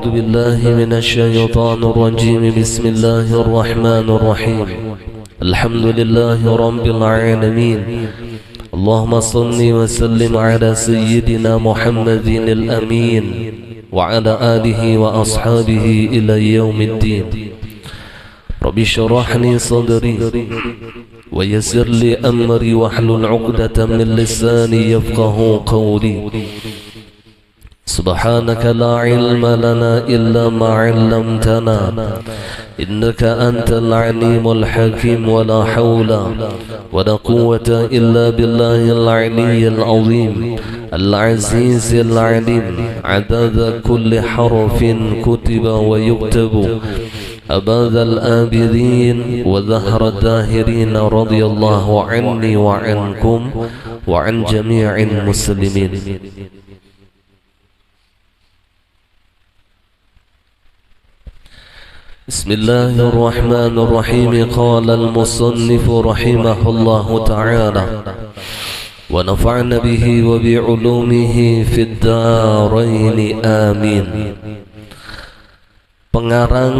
أعوذ بالله من الشيطان الرجيم. بسم الله الرحمن الرحيم. الحمد لله رب العالمين. اللهم صل وسلم على سيدنا محمد الأمين وعلى آله وأصحابه إلى يوم الدين. رب اشرح لي صدري ويسر لي أمري واحلل عقدة من لساني يفقه قولي. سبحانك لا علم لنا إلا ما علمتنا إنك أنت العليم الحكيم. ولا حول ولا قوة إلا بالله العلي العظيم العزيز العليم. عدد كل حرف كتب ويكتب أبد الآبدين وظهر الداهرين. رضي الله عني وعنكم وعن جميع المسلمين. بسم الله الرحمن الرحيم. قال المصنف رحمه الله تعالى ونفعنا به وبعلومه في الدارين آمين. Pengarang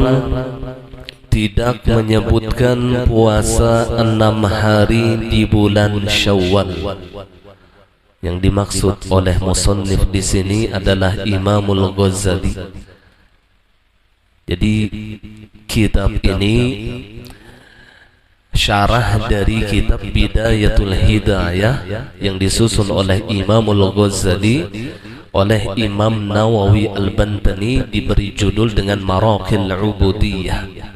tidak menyebutkan puasa 6 hari di bulan Syawal. Yang dimaksud oleh musannif di sini adalah Imamul Ghazali. Jadi kitab ini syarah dari kitab Bidayatul Hidayah yang disusun oleh Imamul Ghazali oleh Imam Nawawi Al-Bantani, diberi judul dengan Maraqil Ubudiyah.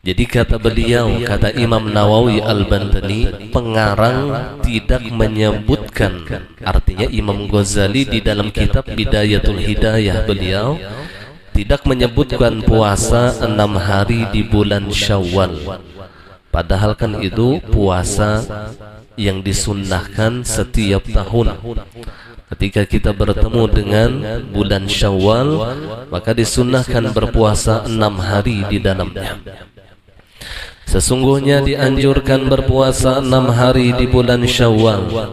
Jadi kata beliau, kata Imam Nawawi Al-Bantani, pengarang tidak menyebutkan, artinya Imam Ghazali di dalam kitab Bidayatul Hidayah beliau tidak menyebutkan puasa 6 hari di bulan Syawal. Padahal kan itu puasa yang disunnahkan setiap tahun. Ketika kita bertemu dengan bulan Syawal, maka disunnahkan berpuasa 6 hari di dalamnya. Sesungguhnya dianjurkan berpuasa 6 hari di bulan Syawal,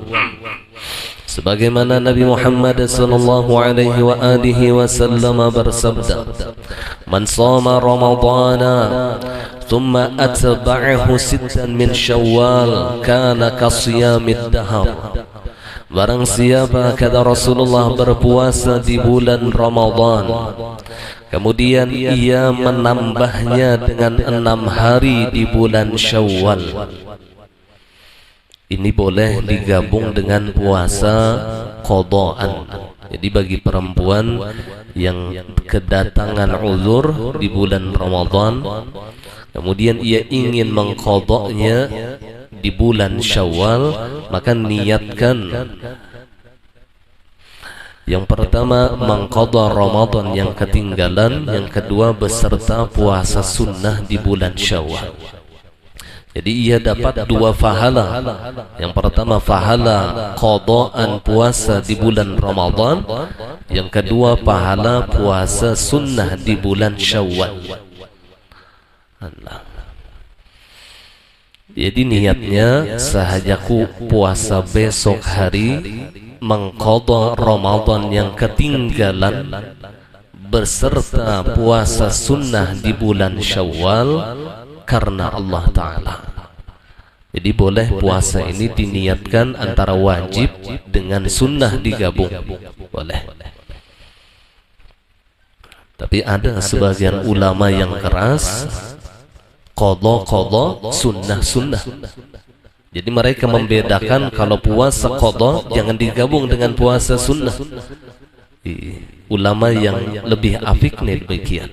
sebagaimana Nabi Muhammad sallallahu alaihi wa alihi wasallam bersabda, "Man shoma Ramadhana thumma atba'ahu sittan min Syawal kana kasiyamid dahar." Barang siapa, kata Rasulullah, berpuasa di bulan Ramadan, kemudian ia menambahnya dengan 6 hari di bulan Syawal, ini boleh digabung dengan puasa qadaan. Jadi bagi perempuan yang kedatangan uzur di bulan Ramadan, kemudian ia ingin mengqadanya di bulan Syawal, maka niatkan yang pertama mengqadha Ramadan yang ketinggalan, yang kedua beserta puasa sunnah di bulan Syawal. Jadi ia dapat 2 pahala. Yang pertama pahala qadaan puasa di bulan Ramadan, yang kedua pahala puasa sunnah di bulan Syawal. Allah. Jadi niatnya sahajaku puasa besok hari mengqadha Ramadan yang ketinggalan beserta puasa sunnah di bulan Syawal karena Allah Ta'ala. Jadi boleh puasa ini diniatkan antara wajib dengan sunnah digabung, boleh. Tapi ada sebagian ulama yang keras qadha sunnah. Jadi mereka membedakan kalau puasa qadha jangan digabung dengan puasa sunnah. Ulama yang lebih afik nih demikian.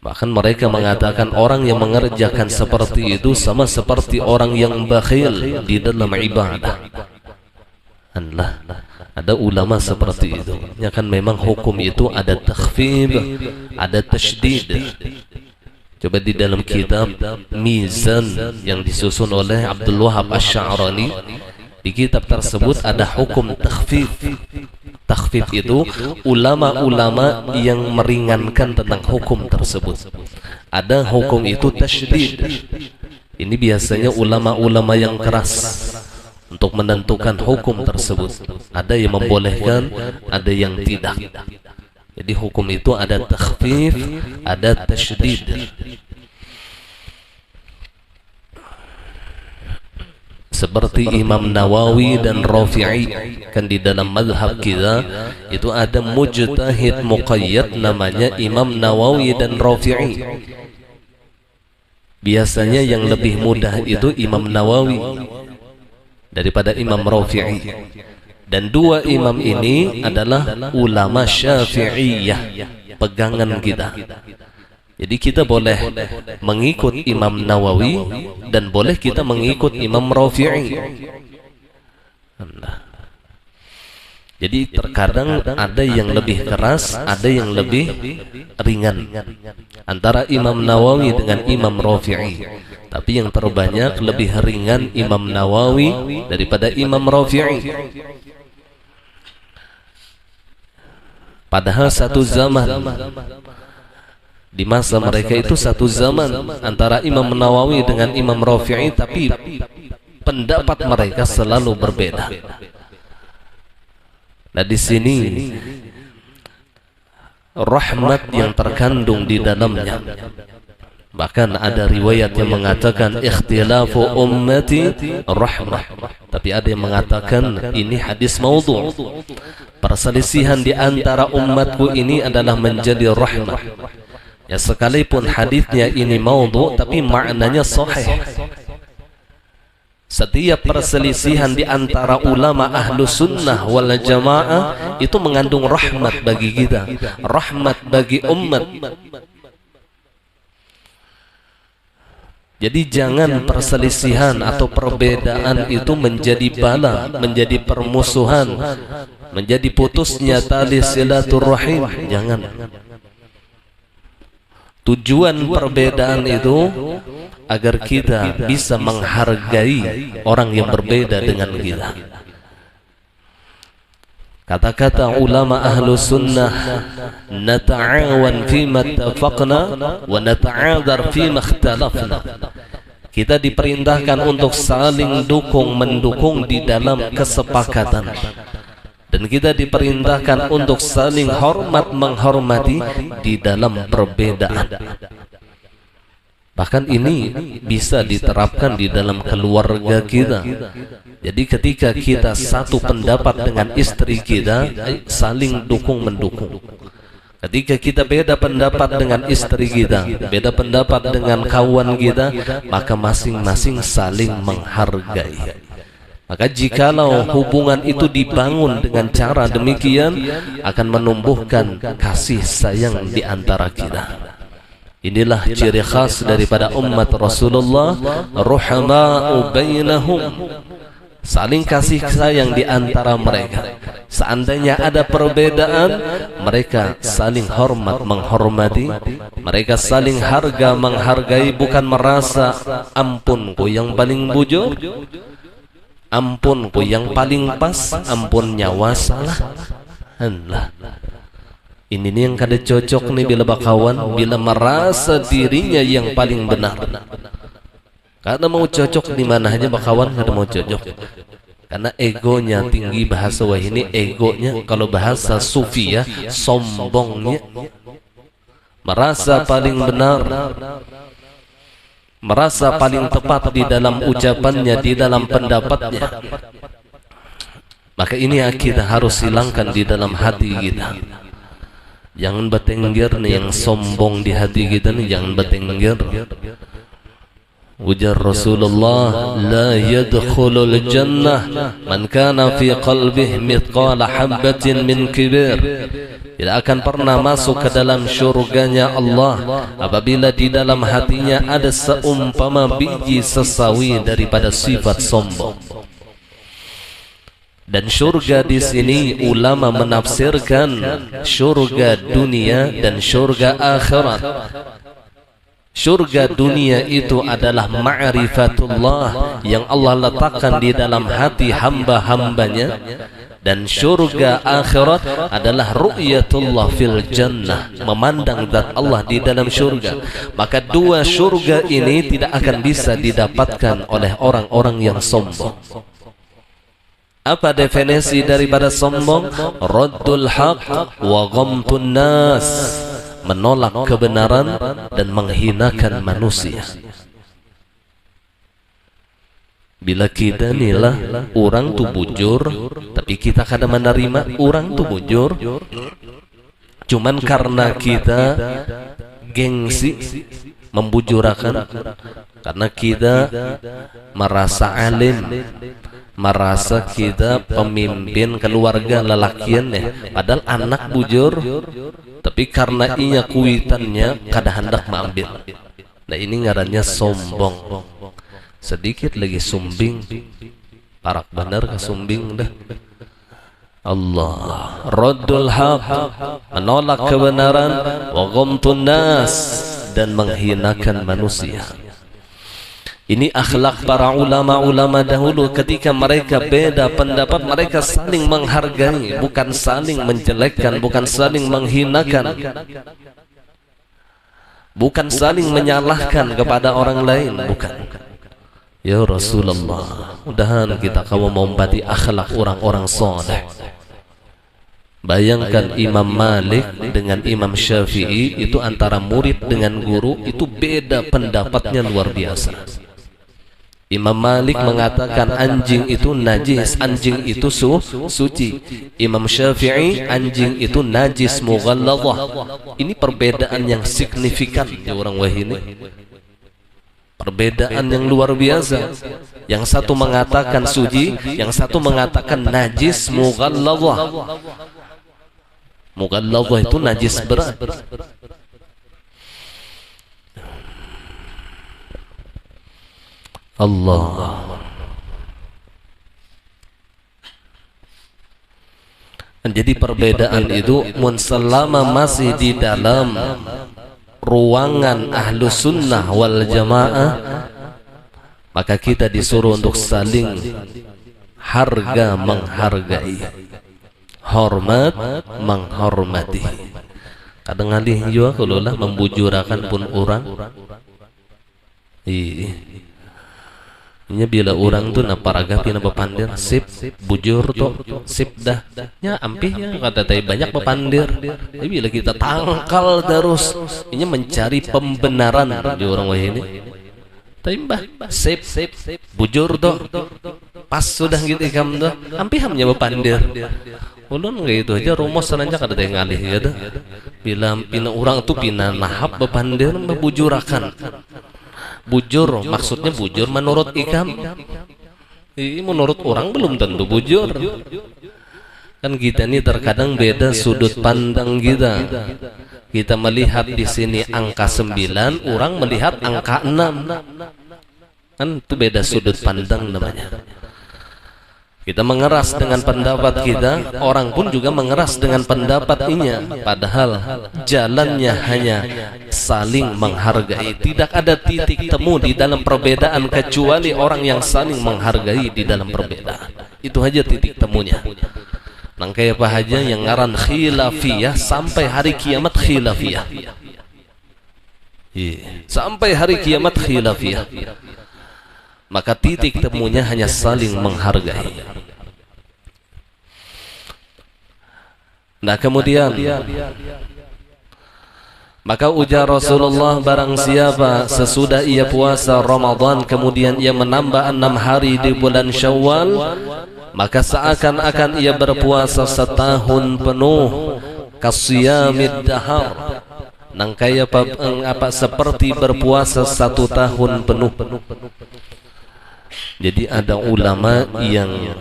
Bahkan mereka mengatakan orang yang mengerjakan seperti itu sama seperti orang yang bakhil di dalam ibadah. Allah, ada ulama seperti itu. Ya kan memang hukum itu ada takhfif, ada tasydid. Coba di dalam kitab Mizan yang disusun oleh Abdul Wahab Asy-Sya'rani, di kitab tersebut ada hukum takhfif. Takhfif itu ulama-ulama yang meringankan tentang hukum tersebut. Ada hukum itu tasydid. Ini biasanya ulama-ulama yang keras, untuk menentukan hukum tersebut. Ada yang membolehkan, ada yang tidak. Jadi hukum itu ada takhfif, ada tasydid. Seperti Imam Nawawi dan Rafi'i, kan di dalam mazhab kita itu ada mujtahid muqayyad namanya Imam Nawawi dan Rafi'i. Biasanya yang lebih mudah itu Imam Nawawi daripada Imam Rafi'i. Dan dua imam ini adalah ulama Syafi'iyah, pegangan kita. Jadi kita boleh mengikut Imam Nawawi dan boleh kita mengikut Imam Rafi'i. Jadi terkadang ada yang lebih keras, ada yang lebih ringan antara Imam Nawawi dengan Imam Rafi'i. Tapi yang terbanyak lebih ringan Imam Nawawi daripada Imam Rafi'i. Padahal satu zaman, di masa mereka itu satu zaman antara Imam Nawawi dengan Imam Rafi'i, tapi pendapat mereka selalu berbeda. Nah, di sini rahmat yang terkandung di dalamnya. Bahkan ada riwayat yang mengatakan ikhtilafu ummati rahmah. Tapi ada yang mengatakan ini hadis maudhu'. Perselisihan di antara umatku ini adalah menjadi rahmah. Ya, sekalipun hadisnya ini maudhu', tapi maknanya sahih. Setiap perselisihan di antara ulama ahlu sunnah wal jamaah itu mengandung rahmat bagi kita, rahmat bagi umat. Jadi jangan perselisihan atau perbedaan itu menjadi bala, menjadi permusuhan, menjadi putusnya tali silaturahim. Jangan. Tujuan perbedaan itu agar kita bisa menghargai orang yang berbeda dengan kita. Kata-kata ulama ahlu sunnah, nata'awan fima tafaqna wa nata'adhar fima ikhtalafna. Kita diperintahkan untuk saling mendukung di dalam kesepakatan. Dan kita diperintahkan untuk saling menghormati di dalam perbedaan. Bahkan ini bisa diterapkan di dalam keluarga kita. Jadi ketika kita satu pendapat dengan istri kita, saling mendukung. Ketika kita beda pendapat dengan istri kita, beda pendapat dengan kawan kita, maka masing-masing saling menghargai. Maka jikalau hubungan itu dibangun dengan cara demikian, akan menumbuhkan kasih sayang di antara kita. Inilah ciri khas daripada umat Rasulullah, ruhama'u bainahum, saling kasih sayang di antara mereka. Seandainya ada perbedaan, mereka saling menghormati, mereka saling menghargai, bukan merasa ampunku yang paling bujur, ampunku yang paling pas, ampun nyawa salah. Allah. Ini nih yang kada cocok nih bila bakawan, bila merasa dirinya yang paling benar. Karena mau cocok di mana aja bakawan kada mau cocok. Karena egonya tinggi, bahasa wah ini egonya, kalau bahasa sufi ya, sombongnya. Merasa paling benar, merasa paling tepat di dalam ucapannya, di dalam pendapatnya. Maka ini yang kita harus hilangkan di dalam hati kita. Jangan bertengger nih, yang sombong di hati kita nih, jangan bertengger. Ujar Rasulullah, la yadkhulul jannah man kana fi qalbihi mithqala habatin min kibir. Tidak akan pernah masuk ke dalam syurganya Allah apabila di dalam hatinya ada seumpama biji sesawi daripada sifat sombong. Dan syurga di sini ulama menafsirkan syurga dunia dan syurga akhirat. Syurga dunia itu adalah ma'rifatullah yang Allah letakkan di dalam hati hamba-hambanya, dan syurga akhirat adalah ru'yatullah fil jannah, memandang zat Allah di dalam syurga. Maka dua syurga ini tidak akan bisa didapatkan oleh orang-orang yang sombong. Apa definisi daripada sombong? Raddul haq wa ghamtun nas, menolak kebenaran dan menghinakan manusia. Bila kita nilah orang tu bujur, tapi kita kadang menerima orang tu bujur, cuman karena kita gengsi membujurakan, karena kita merasa alim, merasa kita pemimpin keluarga lelakian ya, padahal anak bujur, tapi karena inya kuitannya kada hendak mengambil. Nah ini ngarannya sombong. Sedikit lagi sumbing, parak benar ke sumbing dah. Allah, raddul haq, menolak kebenaran, wa ghamtun nas, dan menghinakan manusia. Ini akhlak para ulama-ulama dahulu. Ketika mereka beda pendapat, mereka saling menghargai, bukan saling menjelekkan, bukan saling menghinakan, bukan saling menyalahkan kepada orang lain, bukan. Ya Rasulullah, mudahan kita kamu mengombati akhlak orang-orang soleh. Bayangkan Imam Malik dengan Imam Syafi'i, itu antara murid dengan guru itu beda pendapatnya luar biasa. Imam Malik mengatakan anjing itu najis, anjing itu suci. Imam Syafi'i anjing itu najis mughalladhah. Ini perbedaan yang signifikan di orang wahini. Perbedaan yang luar biasa. Yang satu mengatakan suci, yang satu mengatakan najis mughalladhah. Mughalladhah itu najis berat. Allah. Jadi perbedaan itu selama masih di dalam ruangan ahlu sunnah wal jamaah, maka kita disuruh untuk saling harga menghargai, hormat menghormati. Kadang alih juga kalau lah membujurakan pun orang. Nya bila orang tu nak paragapi nak bepandir, sip bujur tu, sip dah. Nya ampihnya kata tadi banyak bepandir. Tapi bila kita tangkal terus, ini mencari pembenaran di orang wahini. Tapi mbah, sip bujur tu, pas sudah gitu ikam tu, ampihamnya bepandir. Ulun gitu aja rumus saja kada tadi ngalih ya dah. Bila pina orang tu pina nahap bepandir membujurakan. Bujur, maksudnya bujur menurut ikam. Menurut orang belum tentu bujur. Kan kita ini terkadang beda sudut pandang kita. Kita melihat di sini angka 9, orang melihat angka 6. Kan itu beda sudut pandang namanya. Kita mengeras dengan pendapat kita, orang pun juga mengeras dengan pendapatnya. Padahal jalannya hanya saling menghargai. Tidak ada titik temu di dalam perbedaan kecuali orang yang saling menghargai di dalam perbedaan. Itu aja titik temunya. Nangkai apa aja yang ngaran khilafiyah sampai hari kiamat khilafiyah. Sampai hari kiamat khilafiyah. Maka titik temunya hanya saling menghargai. Nah kemudian, maka ujar Rasulullah, barang siapa sesudah ia puasa Ramadan kemudian ia menambah 6 hari di bulan Syawal, maka seakan-akan ia berpuasa setahun penuh, kasiyamid dahar. Nangkaya apa seperti berpuasa 1 tahun penuh. Jadi ada ulama yang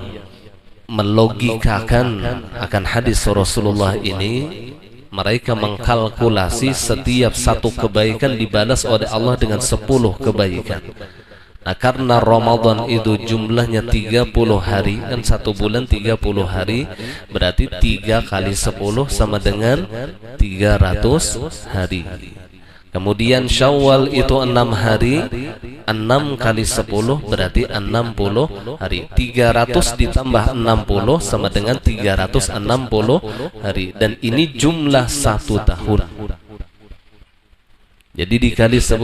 melogikakan akan hadis Rasulullah ini. Mereka mengkalkulasi setiap 1 kebaikan dibalas oleh Allah dengan 10 kebaikan. Nah karena Ramadan itu jumlahnya 30 hari, dan 1 bulan 30 hari, berarti 3 kali 10 sama dengan 300 hari. Kemudian Syawal itu 6 hari, 6 kali 10 berarti 60 hari. 300 ditambah 60 sama dengan 360 hari. Dan ini jumlah 1 tahun. Jadi dikali 10.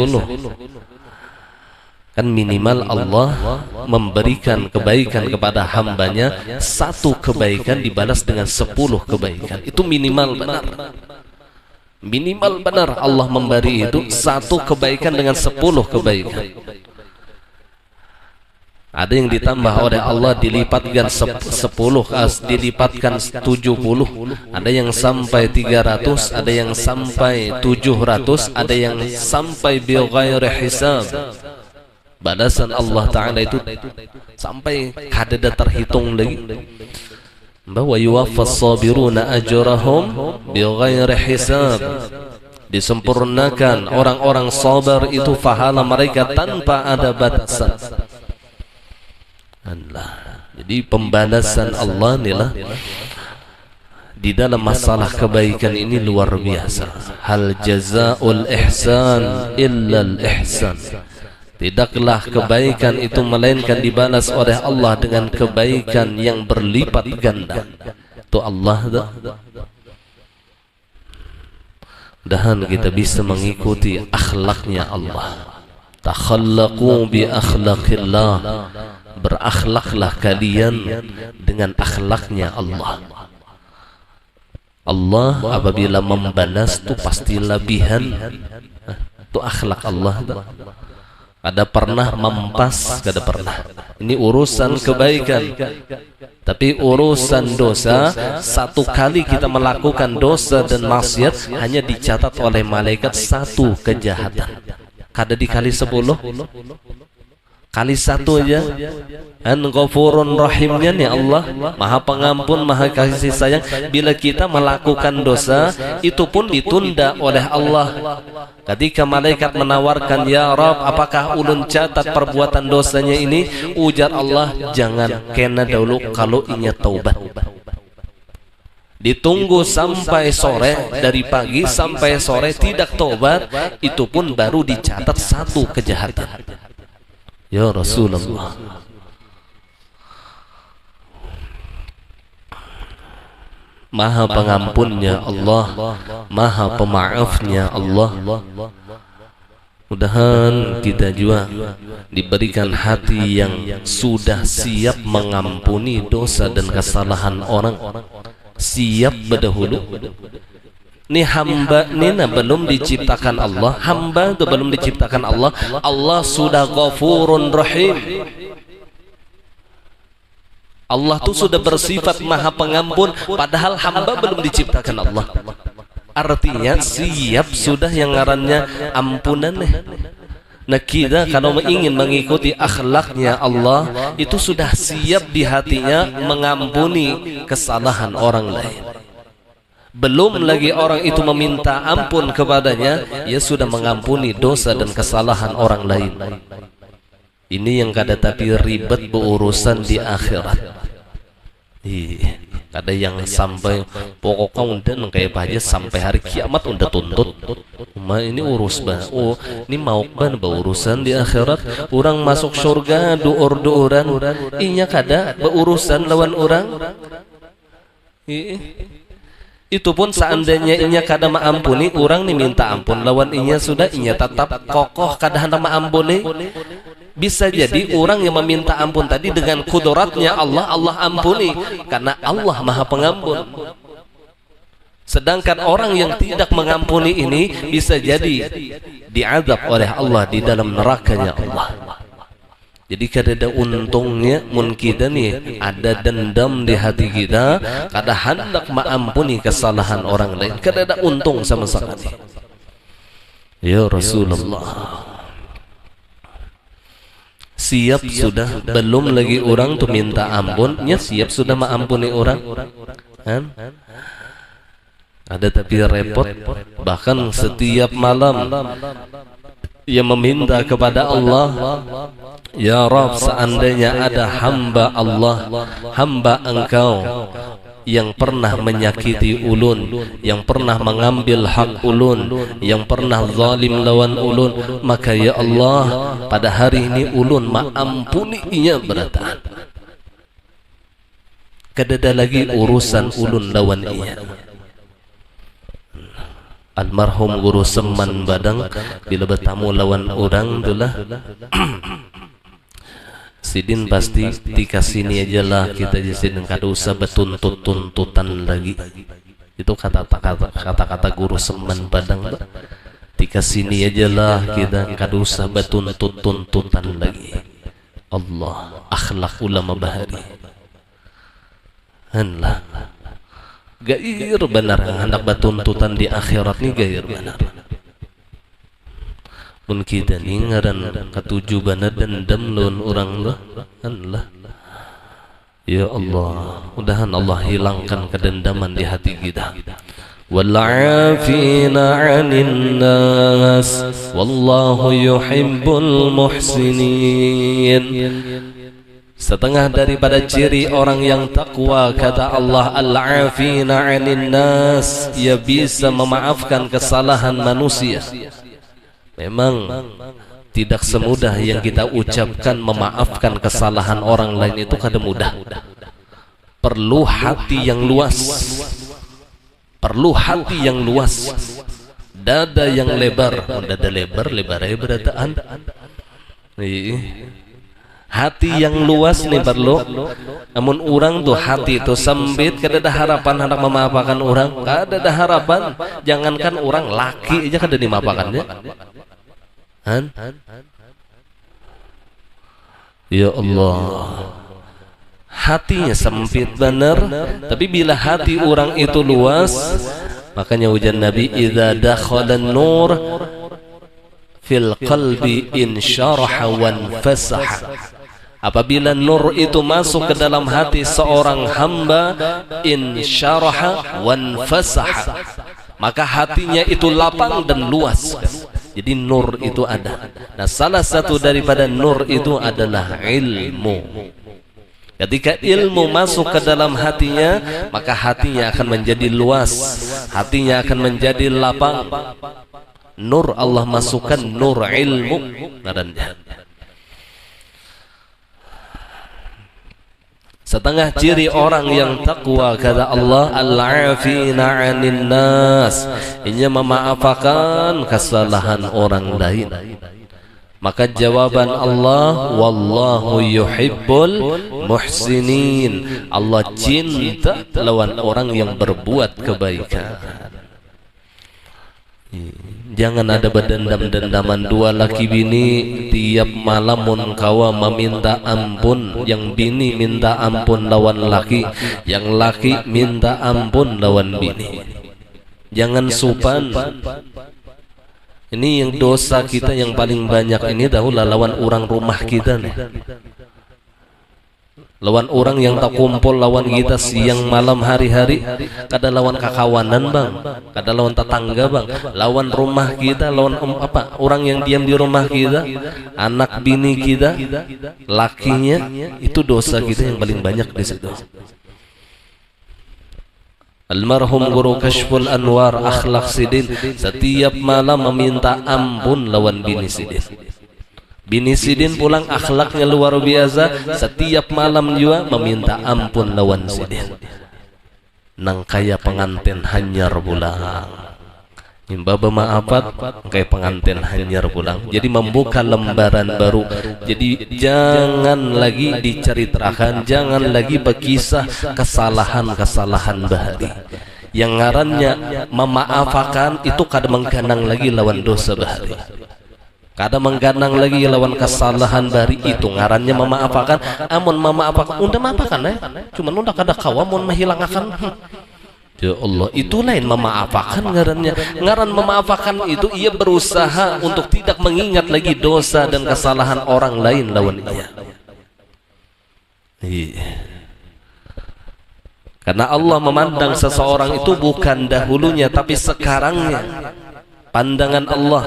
Kan minimal Allah memberikan kebaikan kepada hambanya, satu kebaikan dibalas dengan 10 kebaikan. Itu minimal benar. Minimal benar Allah memberi itu satu kebaikan dengan 10 kebaikan. Ada yang ditambah oleh Allah dilipatkan 10, dilipatkan 70, ada yang sampai 300, ada yang sampai 700, ada yang sampai bighairi hisab. Balasan Allah Ta'ala itu sampai kadada terhitung lagi. Bahwa yuwaffas sabiruna ajrahum bighairi hisab. Disempurnakan orang-orang sabar itu pahala mereka tanpa ada batasan. Allah. Jadi pembalasan Allah inilah di dalam masalah kebaikan ini luar biasa. Hal jazaa'ul ihsan illa al ihsan. Tidaklah kebaikan itu melainkan dibalas oleh Allah dengan kebaikan yang berlipat ganda. Itu Allah dah. Mudahan kita bisa mengikuti akhlaknya Allah. Takhallaqu bi akhlaqillah. Berakhlaklah kalian dengan akhlaknya Allah. Allah apabila membalas itu pasti lebihan. Itu akhlak Allah. Ada pernah mempas, kada pernah. Ini urusan kebaikan. Tapi urusan dosa, satu kali kita melakukan dosa dan maksiat hanya dicatat oleh malaikat satu kejahatan. Kada dikali 10, kali satu aja. Ghafurun rahimnya nih Allah, Maha Pengampun, Maha Kasih Sayang. Bila kita melakukan dosa, itu pun ditunda oleh Allah. Ketika malaikat menawarkan, ya Rabb, apakah ulun catat perbuatan dosanya ini? Ujar Allah, jangan, kena dahulu kalau inya taubat. Ditunggu sampai sore, dari pagi sampai sore tidak taubat, itu pun baru dicatat satu kejahatan. Ya Rasulullah, Maha Pengampunnya Allah, Maha Pemaafnya Allah. Mudahan kita juga diberikan hati yang sudah siap mengampuni dosa dan kesalahan orang, siap berdahulu. Ini hamba ini belum diciptakan Allah, hamba itu belum diciptakan Allah, Allah sudah Ghafurun Rahim. Allah itu sudah bersifat Maha Pengampun, padahal hamba belum diciptakan Allah. Artinya siap sudah yang ngarannya ampunan. Nah kita kalau ingin mengikuti akhlaknya Allah, itu sudah siap di hatinya mengampuni kesalahan orang lain. Belum lagi orang itu meminta ampun kepadanya, ia sudah mengampuni dosa dan kesalahan orang lain. Ini yang kada tapi ribet berurusan di akhirat. Ada yang sampai pokoknya udah kayak aja sampai hari kiamat udah tuntut. Ini urus bah. Oh, ini mau ban berurusan di akhirat. Orang masuk surga duur-duuran. Inya kada berurusan lawan orang. Itu pun seandainya inya kada maampuni, orang nih minta ampun lawan inya sudah inya tetap kokoh kada hendak maampuni. Bisa jadi orang yang meminta ampun tadi dengan kudratnya Allah, Allah ampuni karena Allah Maha Pengampun. Sedangkan orang yang tidak mengampuni ini bisa jadi diazab oleh Allah di dalam nerakanya Allah. Jadi kada ada untungnya mun kita nih ada dendam di hati kita, kada hendak maampuni kesalahan orang lain, kada ada untung sama sekali. Ya Rasulullah, siap sudah, belum lagi orang tuh minta ampunnya siap sudah maampuni orang kan? Ada tapi repot, bahkan setiap malam ia meminta kepada Allah, ya Rabb, seandainya ada hamba Allah, hamba Engkau yang pernah menyakiti ulun, yang pernah mengambil hak ulun, yang pernah zalim lawan ulun, maka ya Allah, pada hari ini ulun maampuninya berataan. Kadada lagi urusan ulun lawan inya. almarhum guru Seman Badang bila bertamu lawan orang itulah Sidin pasti tika sini aja lah kita Sidin kada usah bertuntut-tuntutan lagi. Itu kata-kata guru Seman Badang tika sini aja lah kita kada usah bertuntut-tuntutan lagi. Allah akhlak ulama bahari henlah gair benar hendak bertuntutan di akhirat ni gair benar. Mun kita ni ngaran ketujuh benar dendam lawan orang lah henlah. Ya Allah, mudahan Allah hilangkan kedendaman di hati kita. Wal'afina 'anil nas wallahu yuhibbul muhsinin. Setengah daripada ciri orang yang takwa kata Allah al-'afina 'anil nas, ia bisa memaafkan kesalahan manusia. Memang tidak semudah yang kita ucapkan memaafkan kesalahan orang lain itu kada mudah. Perlu hati yang luas. Perlu hati yang luas. Dada yang lebar. Dada lebar, lebarnya berataan. Hati yang luas nih perlu. Namun orang tuh hati itu sempit, kada ada harapan hendak memaafkan orang. Kada ada harapan. Jangankan orang laki aja kada dimaafkannya. Ya Allah, hatinya sempit benar, tapi bila hati orang itu luas, makanya ujian Nabi idza dakhalan nur fil qalbi insyaraha wanfasaha. Apabila nur itu masuk ke dalam hati seorang hamba, insyaraha wanfasaha, maka hatinya itu lapang dan luas. Jadi nur itu ada. Nah, salah satu daripada nur itu adalah ilmu. Ketika ilmu masuk ke dalam hatinya, maka hatinya akan menjadi luas, hatinya akan menjadi lapang. Nur Allah masukkan nur ilmu nadanya. Setengah ciri orang yang takwa kata Allah al-'afina 'anil nas, ia memaafkan kesalahan orang lain. Maka jawaban Allah wallahu yuhibbul muhsinin, Allah cinta lawan orang yang berbuat kebaikan. Jangan ada berdendam-dendaman dua laki bini tiap malam mun kawa meminta ampun, yang bini minta ampun lawan laki, yang laki minta ampun lawan bini. Jangan supan. Ini yang dosa kita yang paling banyak ini dahulu lawan orang rumah kita nih. Lawan orang yang tak kumpul lawan kita siang malam hari-hari. Kada lawan kakawanan bang, kada lawan tetangga bang, lawan rumah kita, lawan orang yang diam di rumah kita, anak bini kita, lakinya. Itu dosa kita yang paling banyak di situ. Almarhum guru Kashful Anwar Akhlak Sidin setiap malam meminta ampun lawan bini Sidin. Bini Sidin pulang akhlaknya luar biasa, setiap malam juga meminta ampun lawan Sidin. Nang kaya pengantin hanyar pulang. Baba maafat kayak pengantin hanyar pulang. Jadi membuka lembaran baru. Jadi jangan lagi diceritakan, jangan lagi berkisah kesalahan-kesalahan bahari. Yang ngarannya memaafkan itu kada mengganang lagi lawan dosa bahari. Kada mengganang lagi lawan kesalahan bari itu ngarannya memaafkan. Amun memaafkan, unda maafkan cuman unda kada kawa mun menghilangkan. Ya Allah, itu lain memaafkan ngarannya. Ngaran memaafkan itu ia berusaha untuk tidak mengingat lagi dosa dan kesalahan orang lain lawan ia. Karena Allah memandang seseorang itu bukan dahulunya tapi sekarangnya. Pandangan Allah,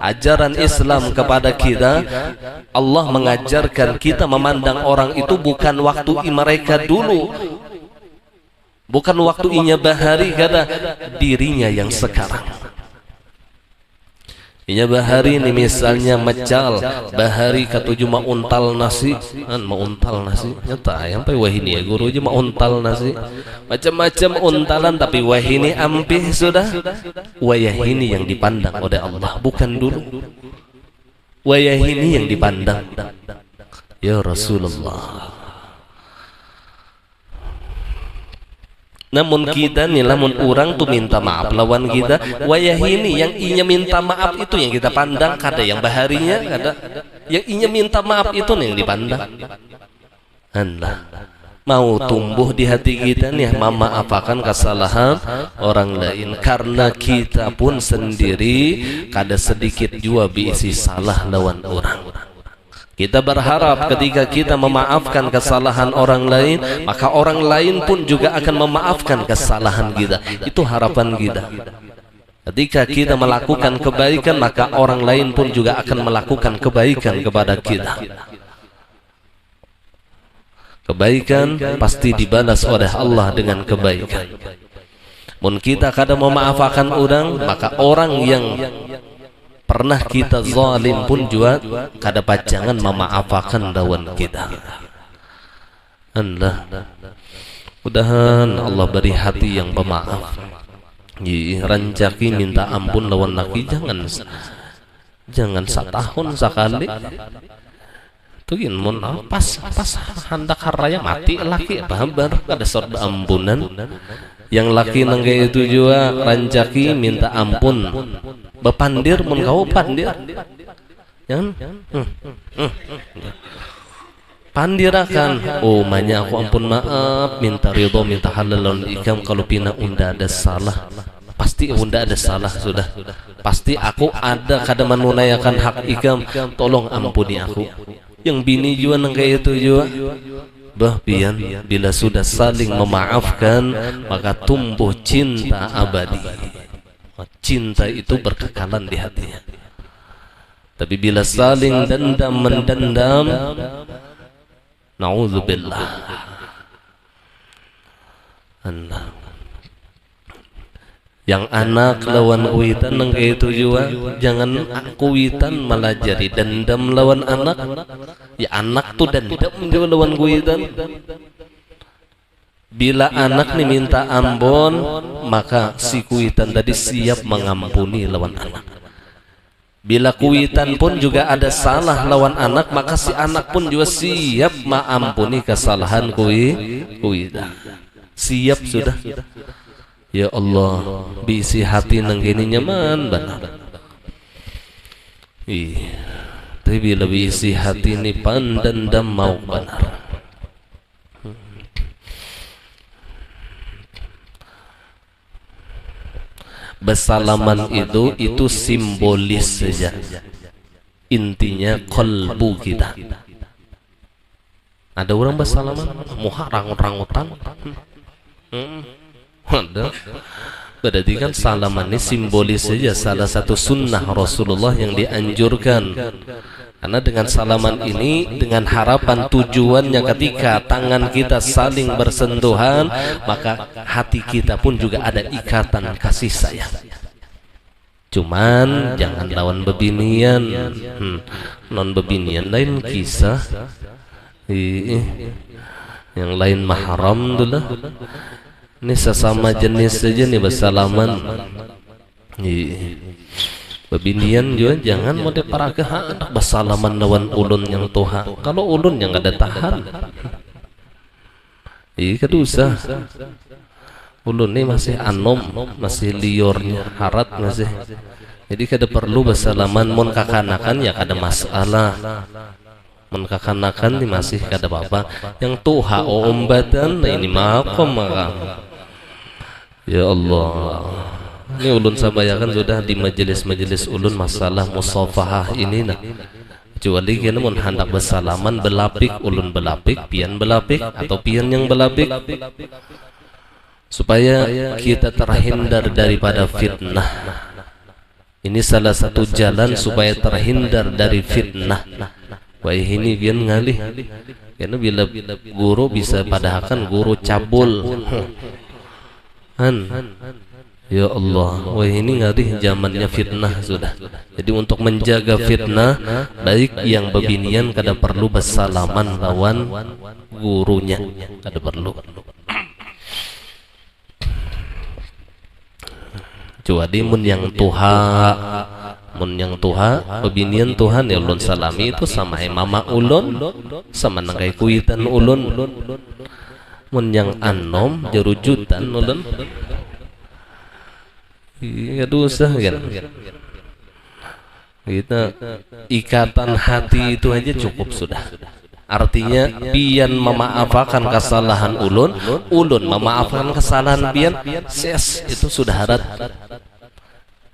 ajaran Islam kepada kita, Allah mengajarkan kita memandang orang itu bukan waktu mereka dulu, bukan waktu inya bahari, kada dirinya yang sekarang. Inya bahari ini misalnya mecal bahari ketujuh mau untal nasi kan mau untal nasi nyata sampai wahini ya guru aja mau untal nasi macam-macam untalan tapi wahini ampih sudah wayahini yang dipandang oleh Allah bukan dulu wayahini yang dipandang ya Rasulullah. Namun kita nih lamun orang tuh minta maaf lawan kita wayahini yang inya minta maaf itu yang kita pandang kada yang baharinya kada yang inya minta maaf itu nih yang dipandang anda mau tumbuh di hati kita nih memaafkan kesalahan orang lain karena kita pun sendiri kada sedikit jua biisi salah lawan orang. Kita berharap ketika kita memaafkan kesalahan orang lain, maka orang lain pun juga akan memaafkan kesalahan kita. Itu harapan kita. Ketika kita melakukan kebaikan, maka orang lain pun juga akan melakukan kebaikan kepada kita. Kebaikan pasti dibalas oleh Allah dengan kebaikan. Mun kita kadang memaafkan orang, maka orang yang pernah kita zalim pun juga kada pacangan memaafkan lawan kita. Allah mudahan Allah beri hati yang pemaaf. Rancaki minta ampun lawan laki jangan setahun sekali. Tuin mun pas hendak haraya mati laki babar kada sort ampunan. Yang laki nangge itu juga rancaki minta ampun bepandir mun kau pandir jangan pandirakan oh manya aku ampun maaf minta ridho minta halal ikam kalau pina unda ada salah pasti unda ada salah sudah pasti aku ada kada menunaikan hak ikam tolong ampuni aku yang bini juga nangge itu juga bahpian bila sudah saling memaafkan maka tumbuh cinta abadi. Cinta itu berkekalan di hatinya. Tapi bila saling dendam mendendam, naudzubillah. Yang anak lawan kuitan nang itu juga jangan kuitan malah jadi dendam lawan anak. Ya anak tuh dendam juga lawan kuitan. Bila anak nih minta ampun, maka si kuitan tadi siap mengampuni lawan anak. Bila kuitan pun juga ada salah lawan anak, maka si anak pun juga siap mengampuni kesalahan kuitan. Siap sudah. Ya Allah, bisi hati nang gini nyaman benar. Tapi bila bisi hati ini pandendam mau benar. Bersalaman itu simbolis saja. Intinya kalbu kita. Ada orang bersalaman, muha rangut-rangutan. Ada. Berarti kan salaman ini simbolis saja salah satu sunnah Rasulullah yang dianjurkan. Karena dengan salaman ini dengan harapan tujuannya ketika tangan kita saling bersentuhan maka hati kita pun juga ada ikatan kasih sayang. Cuman jangan lawan bebinian. Non bebinian lain kisah. Yang lain mahram dulu. Ini sesama jenis saja nih bersalaman. Bebinian juga jangan mode paragahan bersalaman lawan ulun yang toha. Kalau ulun yang ada tahan, kedusa. Ulun ini masih anom, masih liornya harat masih. Jadi kada perlu bersalaman mon kakanakan ya kada masalah. Mon kakanakan ini masih kada apa-apa. Yang toha ombatan ini makom makam. Ya Allah. Ini ulun sabayakan sudah di majelis-majelis ulun masalah musafahah ini nah. Kecuali kena mun hendak bersalaman belapik ulun belapik, pian belapik atau pian yang belapik. Supaya kita terhindar daripada fitnah. Ini salah satu jalan supaya terhindar dari fitnah. Wah ini pian ngalih. Karena bila guru bisa padahkan guru cabul. Ya Allah, wah ini ngeri zamannya fitnah sudah. Jadi untuk menjaga fitnah, baik yang bebinian kada perlu bersalaman lawan gurunya, kada perlu. Jadi mun yang tuha bebinian Tuhan ya ulun salami itu sama mama ulun, sama nangkai kuitan ulun. Mun yang anom jarujutan ulun. Iya dosa kan. Kita ikatan hati itu aja cukup sudah. Artinya pian memaafkan kesalahan ulun, ulun memaafkan kesalahan pian, ses itu sudah harat.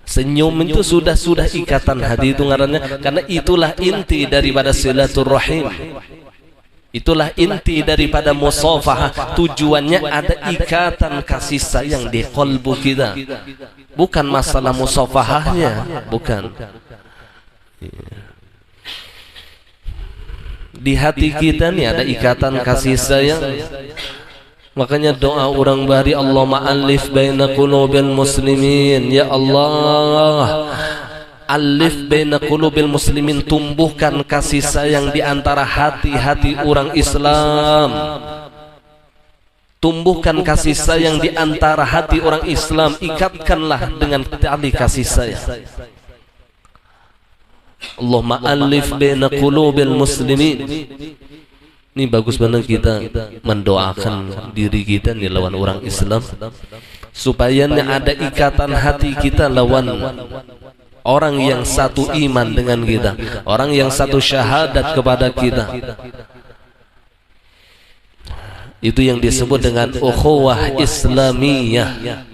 Senyum itu sudah ikatan hati itu ngarannya, karena itulah inti daripada silaturahim. Itulah inti daripada musafahah. Tujuannya ada ikatan kasih sayang di qalbu kita. Bukan masalah musafahahnya, bukan. Di hati kita nih ada ikatan kasih sayang. Makanya doa orang bari, Allahumma alif baina qulubil muslimin. Ya Allah, alif baina qulubil muslimin, tumbuhkan kasih sayang di antara hati-hati orang Islam. Tumbuhkan kasih sayang di antara hati orang Islam, ikatkanlah dengan tali kasih sayang. Allahumma alif baina qulubil muslimin. Ini bagus banget kita mendoakan diri kita nih lawan orang Islam, supaya ada ikatan hati kita lawan orang yang satu iman dengan kita, orang yang satu syahadat kepada kita. Itu yang disebut dengan ukhuwah Islamiyah,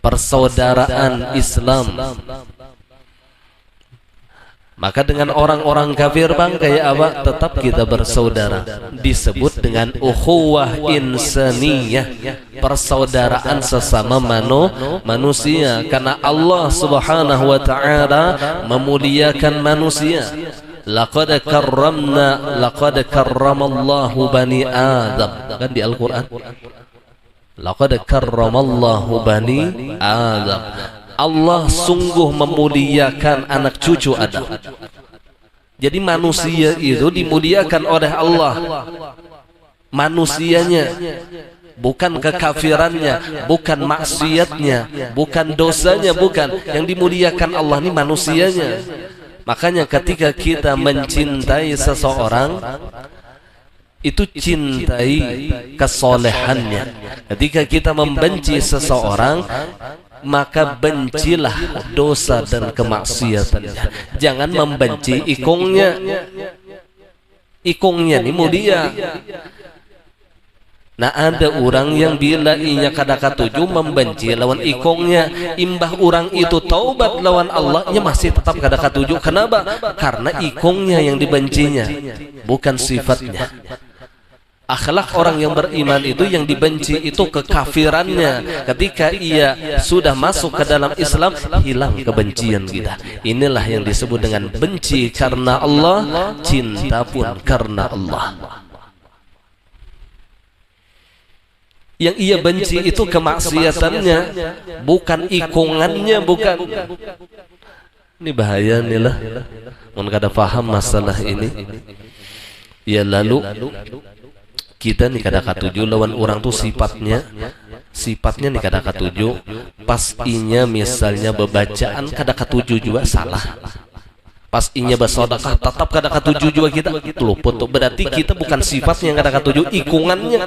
persaudaraan Islam. Maka dengan orang-orang kafir bang kayak apa, tetap kita bersaudara. Disebut dengan ukhuwah insaniyah, persaudaraan sesama manusia. Karena Allah subhanahu wa ta'ala memuliakan manusia. Laqad karramallahu bani Adam, kan di Al-Quran. Laqad karramallahu bani Adam. Allah sungguh memuliakan anak cucu Adam. Jadi manusia itu dimuliakan oleh Allah. Manusianya, bukan kekafirannya, bukan maksiatnya, bukan dosanya, bukan. Yang dimuliakan Allah ini manusianya. Makanya ketika kita mencintai seseorang, itu cintai kesolehannya. Ketika kita membenci seseorang, maka bencilah dosa dan kemaksiatannya. Jangan membenci ikungnya. Ikungnya ini mulia. Nah ada orang yang bila inya kada katuju membenci lawan ikungnya, imbah orang itu taubat lawan Allah, nya masih tetap kada katuju. Kenapa? Karena ikungnya yang dibencinya, bukan sifatnya. Akhlak orang yang beriman itu yang dibenci itu kekafirannya. Ketika ia sudah masuk ke dalam Islam, hilang kebencian kita. Inilah yang disebut dengan benci karena Allah, cinta pun karena Allah. Yang ia benci itu kemaksiatannya, bukan ikungannya, bukan. Ini bahaya nih lah. Mun kada paham masalah ini, ya lalu kita nih kada katuju lawan orang tuh sifatnya nih kada katuju. Pas inya misalnya bebacaan kada katuju juga salah. Pas inya bersedekah tetap kada katuju juga kita luput. Berarti kita bukan sifatnya yang kada katuju, ikungannya.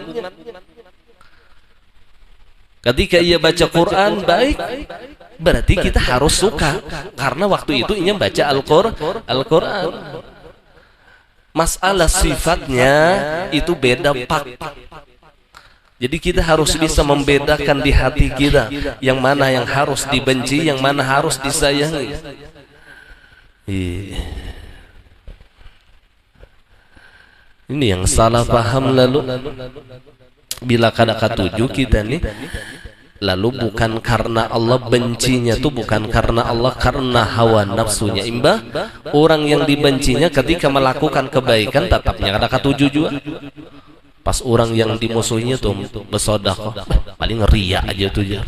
Ketika ia baca Quran baik, berarti kita harus suka, karena waktu itu inya baca Al-Quran. Masalah sifatnya itu beda pak. Jadi kita harus bisa membedakan di hati kita yang mana yang harus dibenci, yang mana harus disayangi. Ini yang salah paham lalu. Bila kada katuju kita nih, lalu bukan karena Allah bencinya tuh, bukan karena Allah, karena hawa nafsunya. Imbah orang yang dibencinya ketika melakukan kebaikan tetapnya kada katuju juga. Pas orang yang dimusuhinya tuh bersedekah, paling ria aja tuh ya.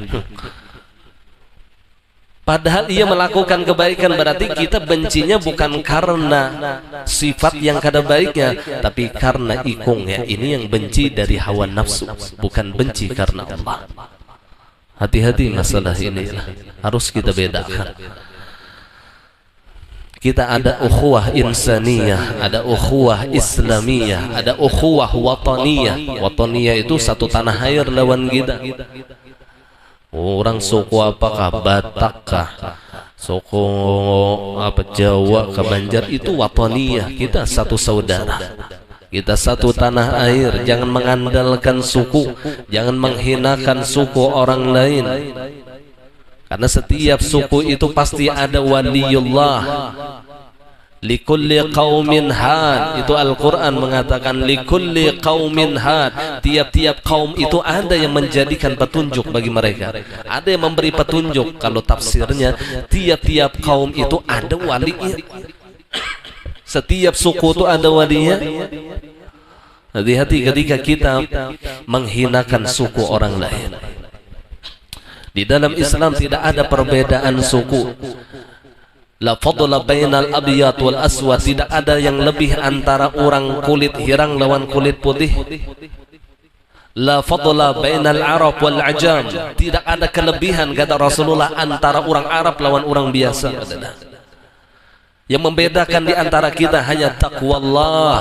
Padahal ia melakukan kebaikan, berarti kita bencinya bukan karena sifat yang kada baiknya, tapi karena ikungnya. Ini yang benci dari hawa nafsu, bukan benci karena Allah. Hati-hati masalah ini, harus kita bedakan. Kita ada ukhuwah insaniyah, ada ukhuwah islamiyah, ada ukhuwah wataniyah. Wataniyah itu satu tanah air lawan kita. Orang suku apakah, Batak kah, suku apa, Jawa ke Banjar, itu wataniyah. Kita satu saudara, kita satu tanah air. Jangan mengandalkan suku, jangan menghinakan suku orang lain, karena setiap suku itu pasti ada waliullah. Likulli qaumin had, itu Al-Quran mengatakan likulli qaumin had. Tiap-tiap kaum itu ada yang menjadikan petunjuk bagi mereka, ada yang memberi petunjuk. Kalau tafsirnya, tiap-tiap kaum itu ada walinya. Setiap suku itu ada walinya. Hati-hati ketika kita menghinakan suku orang lain. Di dalam Islam tidak ada perbedaan suku. La fadla bainal abyad wal aswad, tidak ada yang lebih antara orang kulit hirang lawan kulit putih. La fadla bainal arab wal ajam, tidak ada kelebihan kata Rasulullah antara orang Arab lawan orang biasa. Yang membedakan di antara kita hanya taqwallah.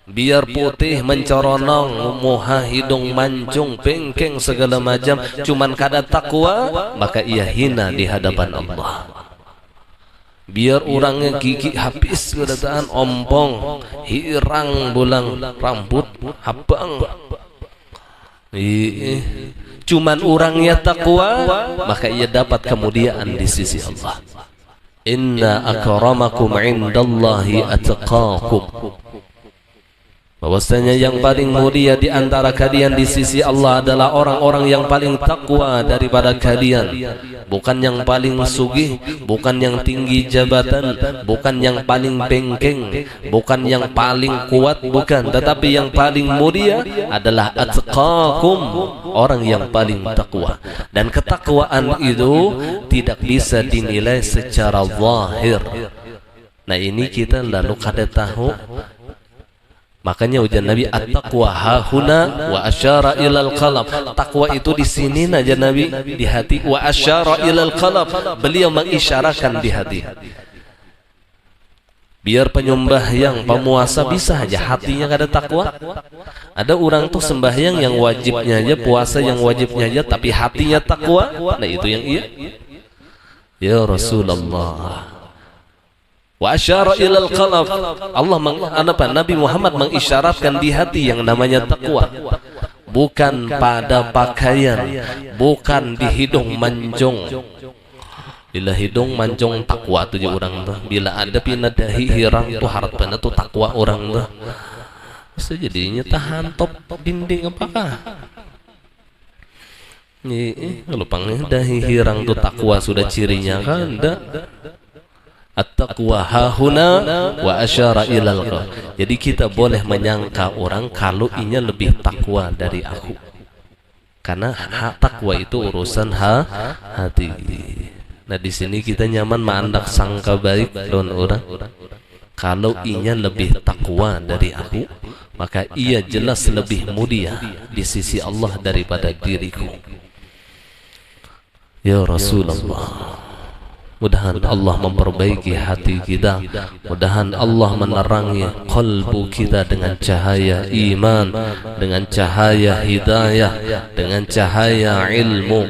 Biar putih mencoronong, muha hidung mancung, pengkeng segala macam, cuman kada takwa, maka ia hina di hadapan Allah. Biar orangnya gigi habis kedataan, ompong, hirang bulang rambut, habang, cuman orangnya takwa, maka ia dapat kemuliaan di sisi Allah. Inna akramakum indallahi atqakum. Bahwasanya yang paling mulia di antara kalian di sisi Allah adalah orang-orang yang paling takwa daripada kalian. Bukan yang paling sugih, bukan yang tinggi jabatan, bukan yang paling bengkeng, bukan yang paling kuat, bukan. Tetapi yang paling mulia adalah atqakum, orang yang paling takwa. Dan ketakwaan itu tidak bisa dinilai secara zahir. Nah ini kita lalu kada tahu. Makanya ujian Nabi at-taqwa hahuna wa asyara ilal qalb. Takwa itu di sini aja Nabi, di hati. Wa asyara ilal qalb, beliau mengisyarakan di hati. Biar penyembah yang pemuasa bisa aja hatinya kada takwa. Ada orang tuh sembahyang yang wajibnya aja, puasa yang wajibnya aja, tapi hatinya takwa. Nah itu yang iya. Ya Rasulullah. Wa asyara ilal qalb, Nabi Muhammad mengisyaratkan di hati yang namanya takwa. Bukan pada pakaian, bukan di hidung mancung. Bila hidung mancung takwa tuh orang tuh. Bila ada pina dahi hirang tuh harapannya tuh takwa orang tuh. Bisa jadinya tahan top dinding apakah? Kalau panggil dahi hirang tuh takwa sudah cirinya kan? Enggak. At-taqwa hahuna wa asyara ilal qalb. Jadi kita boleh menyangka orang kalau inya lebih takwa dari aku, karena takwa itu urusan hati. Nah di sini kita nyaman mandak sangka baik don orang. Kalau inya lebih takwa dari aku, maka ia jelas lebih mulia di sisi Allah daripada diriku. Ya Rasulullah, mudahan Allah memperbaiki hati kita, mudahan Allah menerangi kalbu kita dengan cahaya iman, dengan cahaya hidayah, dengan cahaya ilmu.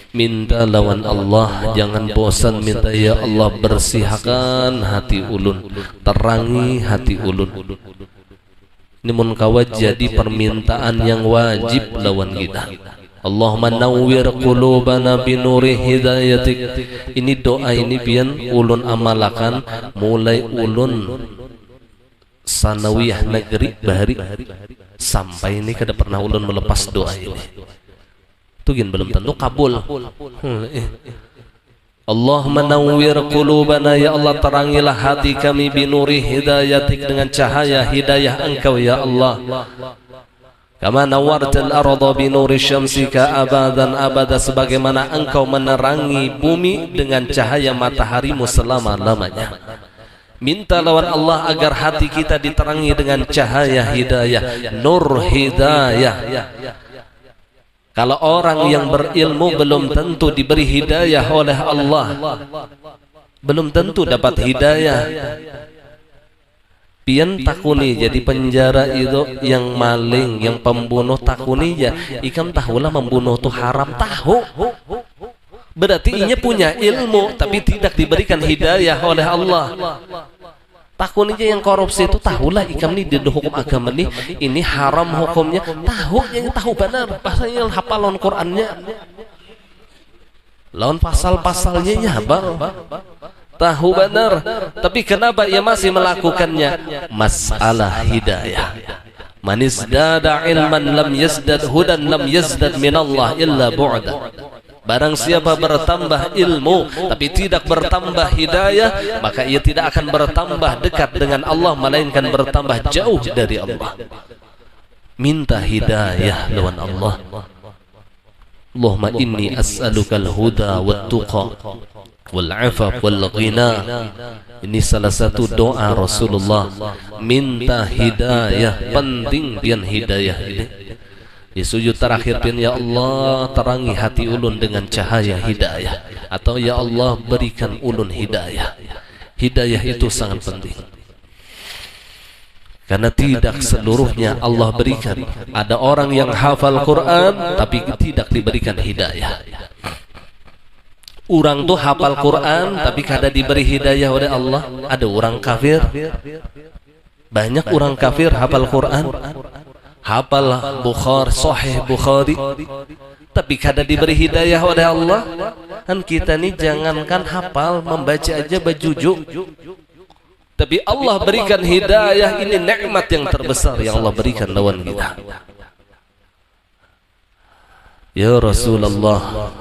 Minta lawan Allah, jangan bosan minta. Ya Allah, bersihkan hati ulun, terangi hati ulun. Ini mun kawat jadi permintaan yang wajib lawan kita. Allahumma nawwir qulubana binuri hidayatik. Ini doa ini pian ulun amalakan mulai ulun sanawiyah negeri bahari sampai ini kada pernah ulun melepas doa ini. Itu gin belum tentu kabul. Allahumma nawwir qulubana, ya Allah terangilah hati kami binuri hidayatik, dengan cahaya hidayah Engkau ya Allah. Kama nawartal arda binuri syamsika abadan abada, sebagaimana engkau menerangi bumi dengan cahaya mataharimu selama-lamanya. Minta lawan Allah agar hati kita diterangi dengan cahaya hidayah, nur hidayah. Kalau orang yang berilmu belum tentu diberi hidayah oleh Allah, belum tentu dapat hidayah. Pian takuni jadi penjara itu yang maling, yang pembunuh takuni ya. Ikam tahulah membunuh itu haram, tahu. Berarti inya punya ilmu tapi tidak diberikan hidayah oleh Allah. Takun aja yang korupsi itu tahulah ikam ni di hukum agama ini haram hukumnya, tahu benar, bahasanya hafalon Qur'annya, lawan pasal-pasalnya ya bang, tahu benar, tapi kenapa ia masih melakukannya? Masalah hidayah. Man izdada ilman lam yazdad hudan lam yazdad minallah illa bu'da. Barang siapa bertambah ilmu tapi tidak bertambah hidayah, maka ia tidak akan bertambah dekat dengan Allah, melainkan bertambah jauh dari Allah. Minta hidayah lawan Allah. Allahumma inni as'alukal huda wat tuqa wal afaf wal ghina. Ini salah satu doa Rasulullah, minta hidayah, penting pian hidayah ini. Di sujud terakhir pun, ya Allah terangi hati ulun dengan cahaya hidayah, atau ya Allah berikan ulun hidayah. Hidayah itu sangat penting, karena tidak seluruhnya Allah berikan. Ada orang yang hafal Quran tapi tidak diberikan hidayah. Orang tuh hafal Quran tapi kada diberi hidayah oleh Allah. Ada orang kafir, banyak orang kafir hafal Quran, hafal Sahih Bukhari, tapi kada diberi hidayah oleh Allah. Kan kita nih jangankan hafal, membaca aja bajujuk, tapi Allah berikan hidayah. Ini nikmat yang terbesar yang Allah berikan lawan kita. Ya Rasulullah,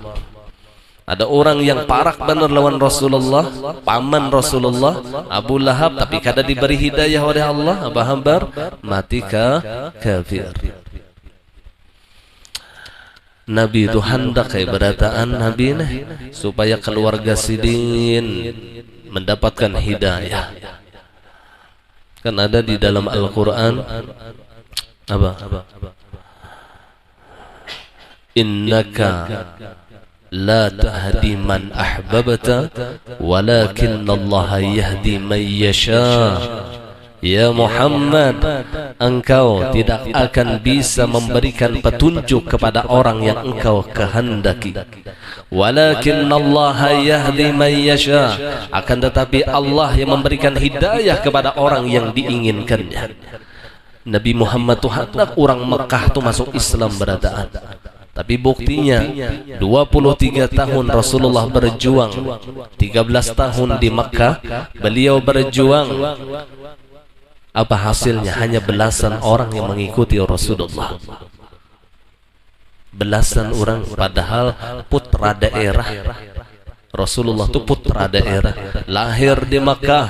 ada orang yang parak benar lawan Rasulullah, paman Rasulullah, Abu Lahab, tapi kada diberi hidayah oleh Allah. Apa hambar? Mati kafir. Nabi itu hendak berataan Nabi nih supaya keluarga Sidin mendapatkan hidayah. Kan ada di dalam Al-Quran apa? Innaka la tahdi man ahbabta walakin Allah yahdi man yasha. Ya Muhammad, engkau tidak akan bisa memberikan petunjuk kepada orang yang engkau kehendaki. Walakin Allah yahdi man yasha, akan tetapi Allah yang memberikan hidayah kepada orang yang diinginkannya. Nabi Muhammad tuh hendak orang Mekah tuh masuk Islam berataan, tapi buktinya 23 tahun Rasulullah berjuang, 13 tahun di Mekah beliau berjuang. Apa hasilnya? Hanya belasan orang yang mengikuti Rasulullah. Belasan orang, padahal putra daerah. Rasulullah itu putra daerah, lahir di Mekah.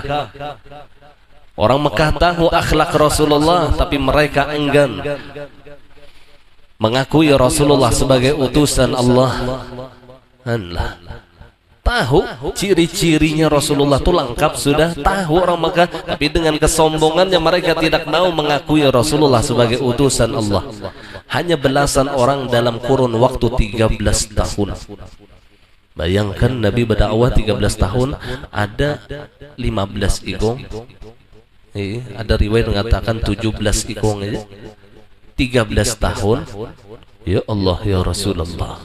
Orang Mekah tahu akhlak Rasulullah, tapi mereka enggan mengakui Rasulullah sebagai utusan Allah. Tahu ciri-cirinya Rasulullah itu lengkap sudah, tahu orang Mekah, tapi dengan kesombongannya mereka tidak mau mengakui Rasulullah sebagai utusan Allah. Hanya belasan orang dalam kurun waktu 13 tahun. Bayangkan Nabi berdakwah 13 tahun, ada 15 ikong. Ada riwayat mengatakan 17 ikong aja. 13 tahun. Ya Allah ya Rasulullah,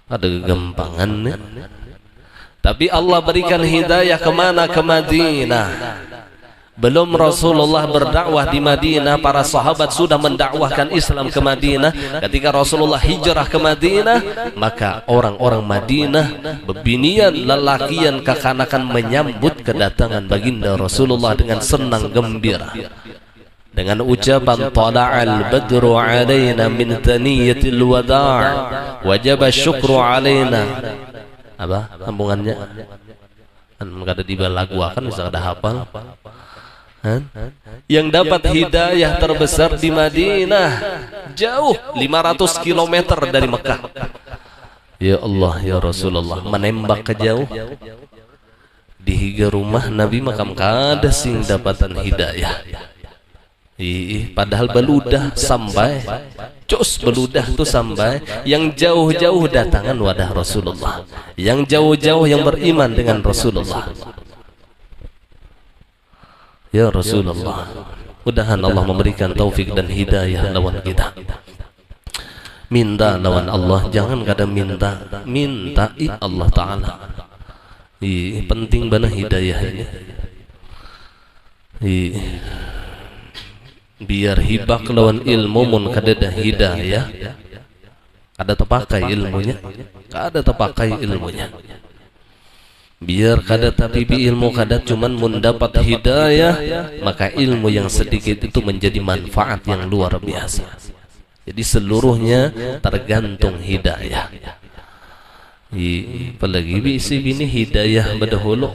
ada kegampangan nih. Tapi Allah berikan hidayah kemana? Ke Madinah. Belum Rasulullah berdakwah di Madinah, para sahabat sudah mendakwahkan Islam ke Madinah. Ketika Rasulullah hijrah ke Madinah, maka orang-orang Madinah bebinian, lelakian, kekanakan menyambut kedatangan baginda Rasulullah dengan senang gembira, dengan ucapan tala'al badru alaina min thaniyatil wada' wajaba syukru alaina. Apa sambungannya? Kan ada di lagu akan bisa ada hafal. Yang dapat hidayah terbesar di Madinah, jauh 500 km dari Mekah. Ya Allah ya Rasulullah, menembak ke jauh di higa rumah Nabi makam kada sing dapatan hidayah. Padahal beludah sampai cus beludah tuh sampai yang jauh-jauh datangan wadah Rasulullah, yang jauh-jauh yang beriman dengan Rasulullah. Ya Rasulullah, mudahan Allah memberikan taufik dan hidayah lawan kita. Minta lawan Allah, jangan kada minta Allah Ta'ala. Penting bana hidayah ini. Biar hibak lawan ilmu mun kada ada hidayah, kada terpakai ilmunya, kada terpakai ilmunya. Biar kada tabibi ilmu kada cuman mun dapat hidayah, maka ilmu yang sedikit itu menjadi manfaat yang luar biasa. Jadi seluruhnya tergantung hidayah. Apalagi bisi bini hidayah berdahulu.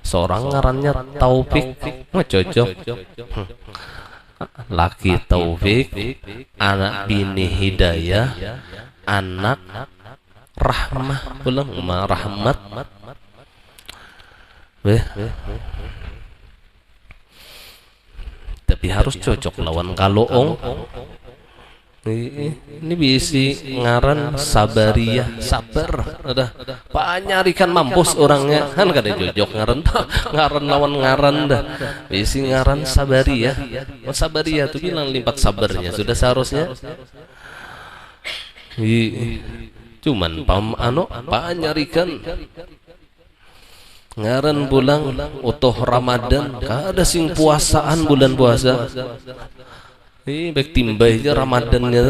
Seorang ngarannya Taufik, cocok. Laki Taufik, anak bini hidayah, anak rahmah, pulang rahmat. Tapi harus cocok lawan kaloong. Ini bisi ngaran Sabariyah, sabar. Udah panyarikan mampus orangnya kan kada jojok ngaran lawan ngaran dah. Bisi ngaran Sabariyah. Sabariyah tuh bilang lipat sabarnya sudah seharusnya. Cuman panyarikan ngaran bulan utuh Ramadan kada sing puasaan bulan puasa. Baik timbah aja Ramadannya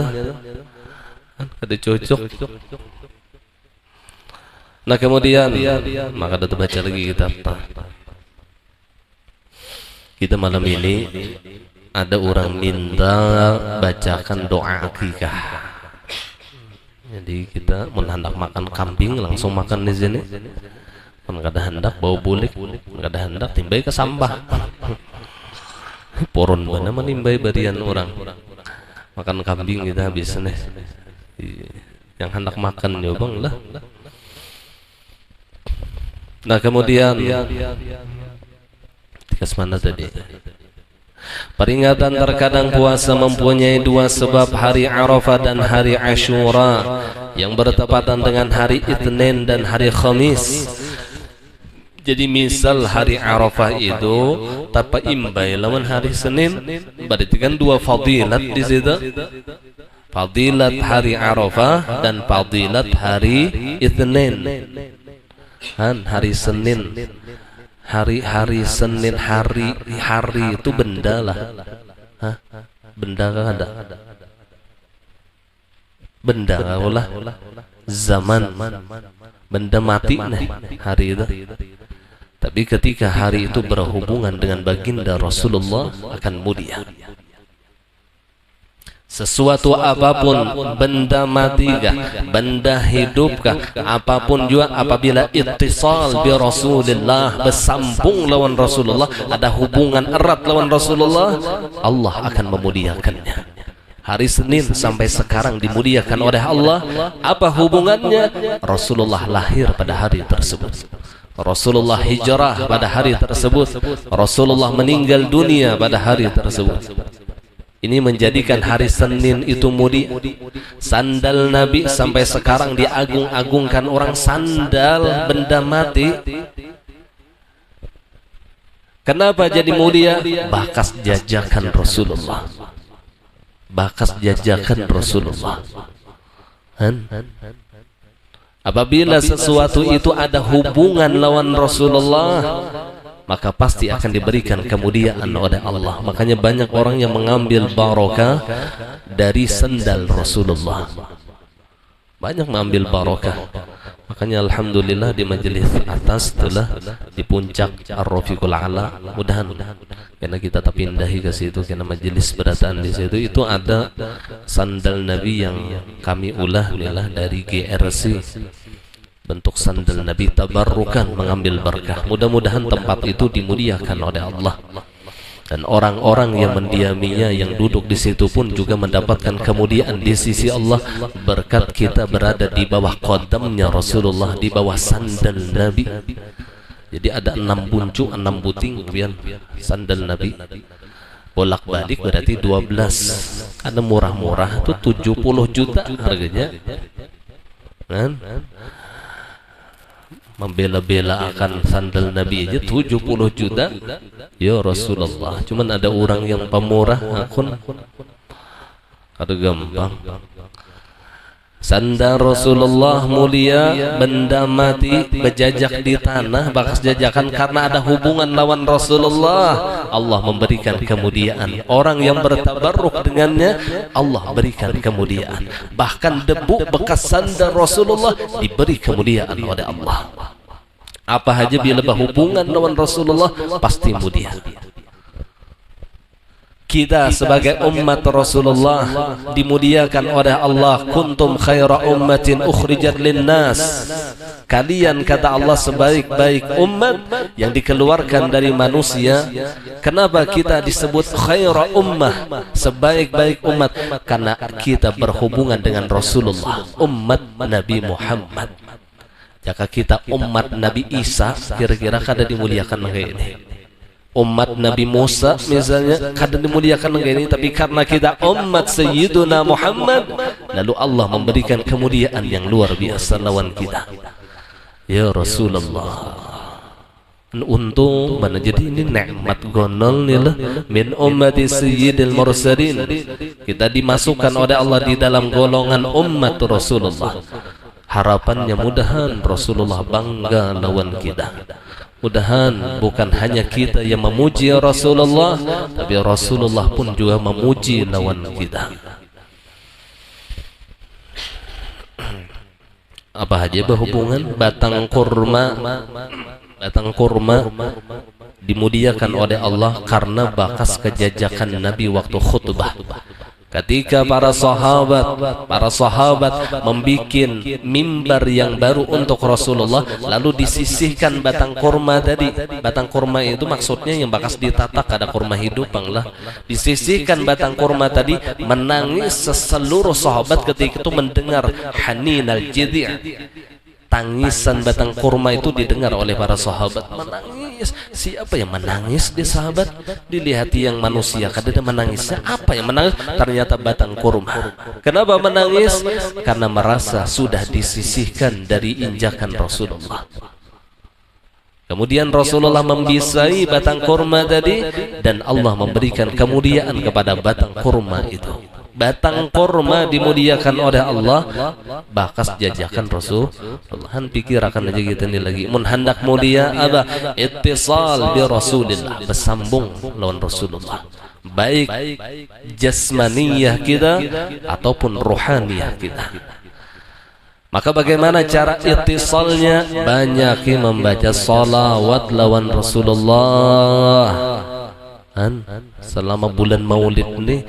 ada cocok. Nah kemudian maka ada baca lagi kita malam ini ada orang minta bacakan doa akikah. Jadi kita hendak makan kambing langsung makan di sini. Kada hendak bau bulik, kada hendak timbah ke sampah. Poron mana menimbai barian orang makan kambing kita habis nih. Yang hendak makan ya bang lah. Nah kemudian tikas mana tadi? Peringatan terkadang puasa mempunyai dua sebab, hari Arafah dan hari Ashura yang bertepatan dengan hari Itsnin dan hari Khamis. Jadi misal hari Arafah itu tanpa imbai lawan hari Senin, berarti kan dua fadilat di situ. Fadilat hari Arafah dan fadilat hari Itsnin. Hari Senin, hari Senin, hari itu benda lah. Benda kan ada. Benda lah. Zaman. Benda mati nih hari itu. Tapi ketika hari itu berhubungan dengan baginda Rasulullah akan mulia. Sesuatu apapun, benda matikah, benda hidupkah, apapun juga apabila ittisal bi Rasulullah, bersambung lawan Rasulullah, ada hubungan erat lawan Rasulullah, Allah akan memuliakannya. Hari Senin sampai sekarang dimuliakan oleh Allah. Apa hubungannya? Rasulullah lahir pada hari tersebut, Rasulullah hijrah pada hari tersebut, Rasulullah meninggal dunia pada hari tersebut. Ini menjadikan hari Senin itu mulia. Sandal Nabi sampai sekarang diagung-agungkan orang, sandal benda mati. Kenapa jadi mulia? Bakas jajakan Rasulullah. Bakas jajakan Rasulullah. Apabila sesuatu itu ada hubungan lawan Rasulullah, maka pasti akan diberikan kemuliaan oleh Allah. Makanya banyak orang yang mengambil barokah dari sendal Rasulullah. Banyak mengambil barokah. Makanya alhamdulillah di majelis atas telah di puncak Ar-Rafiqul A'la, mudahan karena kita terpindahi ke situ karena majelis berataan di situ, itu ada sandal Nabi yang kami ulah dari GRC, bentuk sandal Nabi, tabarrukan, mengambil berkah. Mudah-mudahan tempat itu dimuliakan oleh Allah. Dan orang-orang yang mendiaminya, yang duduk di situ pun juga mendapatkan kemuliaan di sisi Allah berkat kita berada di bawah qadamnya Rasulullah, di bawah sandal Nabi. Jadi ada 6 buncuk, 6 buting kemudian sandal Nabi. Bolak-balik berarti 12. Ada murah-murah tuh 70 juta harganya. Kan? Membela-bela akan sandal Nabi aja 70 juta. Ya Rasulullah, cuman ada orang yang pemurah akun ada gampang. Sandal Rasulullah mulia, benda mati berjajak di tanah bekas jajakan karena ada hubungan lawan Rasulullah. Allah memberikan kemuliaan. Orang yang bertabarruk dengannya Allah berikan kemuliaan. Bahkan debu bekas sandal Rasulullah diberi kemuliaan oleh Allah. Apa saja bila berhubungan lawan Rasulullah pasti mulia. Kita sebagai umat Rasulullah dimuliakan oleh Allah. Kuntum khaira ummatin ukhrijat linnas. Kalian kata Allah sebaik-baik umat yang dikeluarkan dari manusia. Kenapa kita disebut khaira ummah, sebaik-baik umat? Karena kita berhubungan dengan Rasulullah, umat Nabi Muhammad. Jika kita umat Nabi Isa, kira-kira kada dimuliakan kayak ini. Umat Nabi Musa misalnya kada dimuliakan kayak ini, tapi karena kita umat Sayyiduna Muhammad, lalu Allah memberikan kemuliaan yang luar biasa lawan kita. Ya Rasulullah. Untung mana jadi ini nikmat gonol nih lah min ummati sayyidil mursalin. Kita dimasukkan oleh Allah di dalam golongan umat Rasulullah. Harapannya mudahan Rasulullah bangga lawan kita. Mudahan bukan hanya kita yang memuji Rasulullah, tapi Rasulullah pun juga memuji lawan kita. Apa aja berhubungan batang kurma. Batang kurma dimuliakan oleh Allah karena bakas kejajakan Nabi waktu khutbah. Ketika para sahabat membikin mimbar yang baru untuk Rasulullah, lalu disisihkan batang kurma tadi. Batang kurma itu maksudnya yang bakas ditatak, ada kurma hidup lah. Disisihkan batang kurma tadi, menangis seluruh sahabat ketika itu mendengar hanin al-jidhi'. Tangisan batang kurma itu didengar oleh para sahabat. Menangis. Siapa yang menangis di sahabat? Dilihati yang manusia. Kadang menangisnya apa yang menangis? Ternyata batang kurma. Kenapa menangis? Karena merasa sudah disisihkan dari injakan Rasulullah. Kemudian Rasulullah membisai batang kurma tadi, dan Allah memberikan kemuliaan kepada batang kurma itu. Batang kurma dimuliakan oleh Allah, bakas jajakan Rasulullah. Pikir akan aja kita ini lagi. Mun hendak mulia apa? Ittisal bi Rasulillah, bersambung lawan Rasulullah. Baik jasmaniyah kita ataupun ruhaniyah kita. Maka bagaimana cara ittisalnya? Banyak membaca salawat lawan Rasulullah. Selama bulan Maulid ini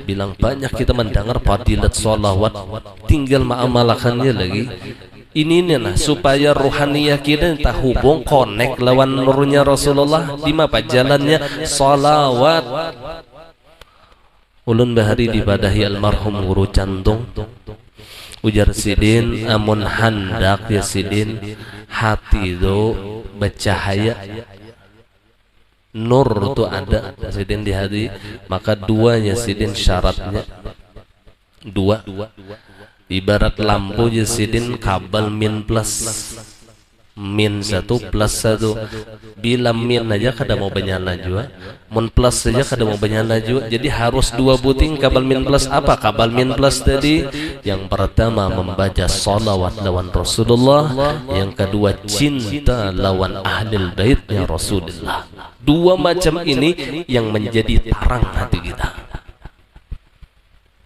bilang banyak kita mendengar fadilat salawat, tinggal mengamalkannya lagi. Ini nah supaya ruhaniyah kita tak hubung connect lawan nurnya Rasulullah. Di mana jalannya salawat. Ulun bahari dibadahi almarhum guru Candung. Ujar sidin amun handak ya sidin hati itu bercahaya. Nur itu ada sidin di hati, maka duanya sidin syaratnya dua. Ibarat lampu sidin kabel min plus, min 1 plus 1. Bila min aja kada mau menyala juga, mun plus saja kada mau menyala juga. Jadi harus 2 buting kabel min plus. Apa kabel min plus tadi? Yang pertama membaca salawat lawan Rasulullah, yang kedua cinta lawan ahlul baitnya Rasulullah. 2 macam ini yang menjadi tarang hati kita.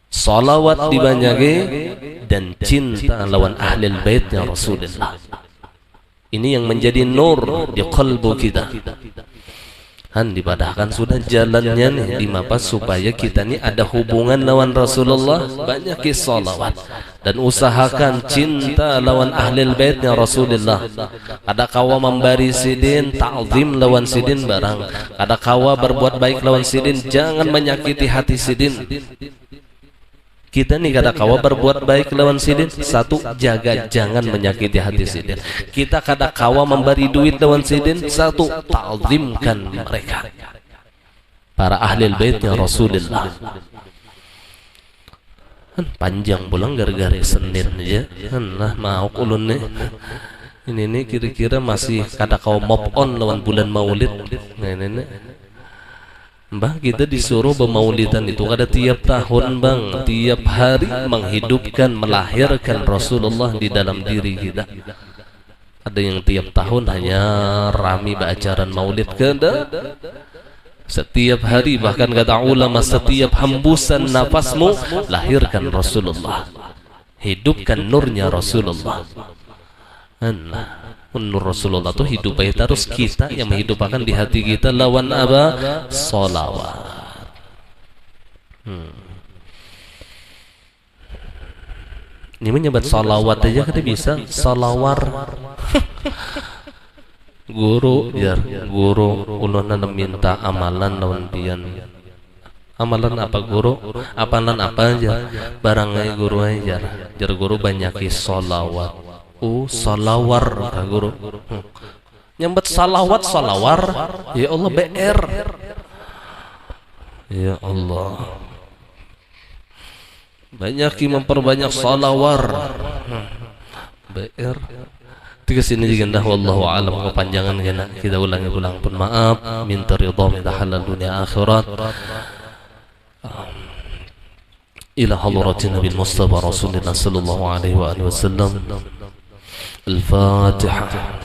Salawat dibanyaki dan cinta lawan ahlul baitnya Rasulullah. Ini yang menjadi nur di kalbu kita. Dibadahkan sudah jalannya nih di mapa supaya kita ini ada hubungan lawan Rasulullah. Banyak salawat. dan usahakan cinta lawan ahlil baitnya Rasulullah. Kada kawa membari sidin ta'zim lawan sidin barang, kada kawa berbuat baik lawan sidin, jangan menyakiti hati sidin. Kita nih kada kawa berbuat baik lawan sidin, satu, jaga jangan menyakiti hati sidin. Kita kada kawa memberi duit lawan sidin, satu, ta'zimkan mereka, para ahlil baitnya Rasulullah. Panjang pulang gara-gara Senin aja. Lah mau ulun nih. Ini nih kira-kira masih kada kau move on lawan bulan Maulid. Nah ini. Mbah, kita disuruh bermaulidan itu kada tiap tahun, Bang. Tiap hari menghidupkan, melahirkan Rasulullah di dalam diri kita. Ada yang tiap tahun hanya rami bacaan maulid, kada. Setiap hari, bahkan kata ulama, setiap hembusan nafasmu lahirkan Rasulullah, hidupkan nurnya Rasulullah. Nur Rasulullah itu hidup terus, kita yang menghidupkan di hati kita lawan apa? Salawat. Ini menyebut salawat aja kada bisa, salawar. Guru, guru ulun minta amalan lawan pian. Amalan apa guru? Apalan apa aja? Barangai guru aja. Jar guru banyaki salawat. Salawar ka guru. Nyambet salawat salawar. Ya Allah BR. Ya Allah. Banyaki memperbanyak salawar. BR. Kesini juga dah, wallahu alam, kepanjangan kita ulangi pun maaf, minta ridha, minta halal dunia akhirat. Ila hadratin Nabi Mustafa Rasulullah sallallahu alaihi wa alihi wasallam. Al-Fatihah.